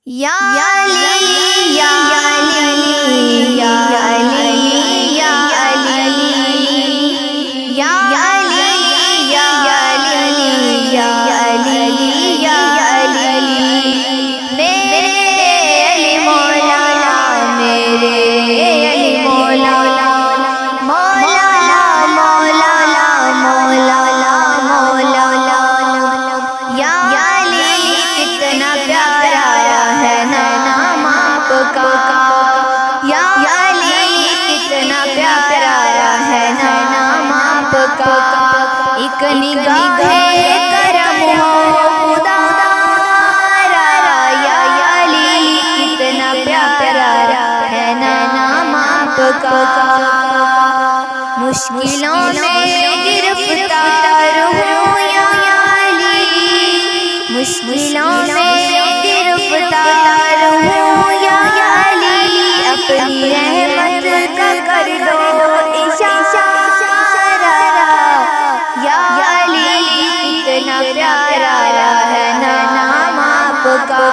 یا علی یا علی یا علی یا علی یا علی یا علی یا علی یا علی میرے علی مولا میرے علی مولا مولا مولا مولا مولا یا علی کتنا پیارا ہے نام آپ کا یا علی کتنا پیارا ہے نام آپ کا ایک نگاہ کرم ہو خدا یا علی کتنا پیارا ہے نام آپ کا مشکلوں میں گرفتار ہوں یا علی مشکلوں میں گرفتار ہوں یا علی اپنی رحمت کا کر دو اشارہ یا علی کتنا پیارا ہے نام آپ کا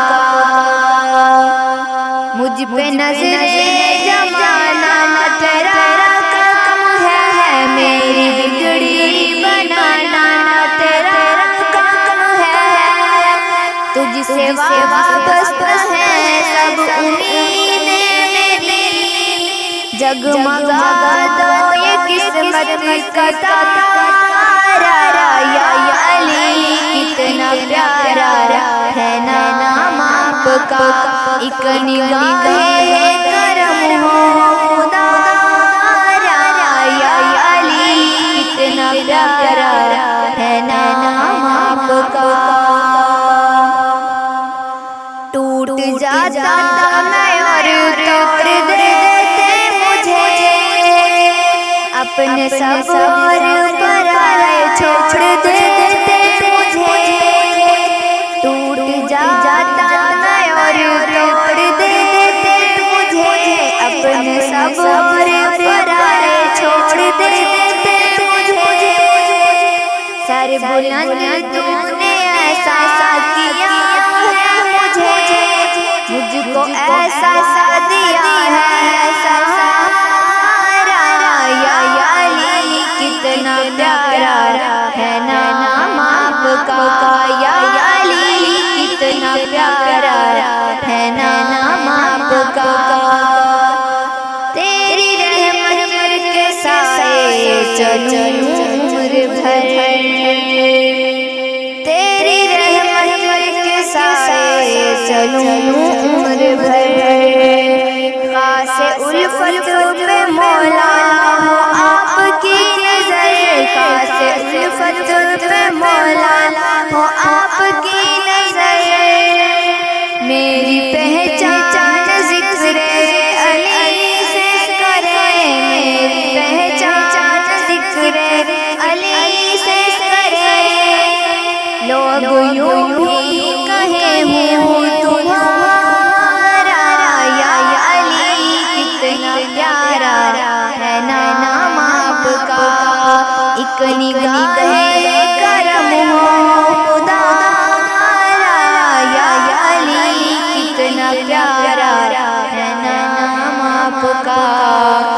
مجھ پہ نظر جمانا تیرا کم ہے میری بگڑی بنانا تیرا کم ہے تجھ سے وابستہ ہے سب امیدیں میری جگمگا دو یہ قسمت کا تارا یا علی کتنا پیارا ہے نام آپ کا ایک نگاہ کرم ہو خدا یا علی کتنا پیارا ہے نام آپ کا ٹوٹ جاتا میں اور توڑ دیتے مجھے اپنے صبر پر چھوڑ دیتے مجھے ٹوٹ جاتا میں اور توڑ دیتے مجھے اپنے صبر پر چھوڑ دیتے مجھے سر بلند تو نے ایسا کیا ہے مجھ کو ایسا دیا ہے سہارا یا علی کتنا پیارا ہے نام آپ کا یا علی کتنا پیارا ہے نام آپ کا تیری رحمت کے سائے چلوں عمر بھر تیری رحمت کے سائے چلوں عمر بھر خاص الفت پہ مولا ہو آپ کی نظر خاص الفت پہ مولا ہو آپ کی نظر میری پہچان ذکر علی سے کرے میری پہچان ذکر علی سے کرے لوگ یوں بھی کہیں ہوں تمہارا یا علی کتنا پیارا ہے نام آپ کا ایک نگاہ کرم ہو خدا یا علی کتنا پیارا ہے نام آپ کا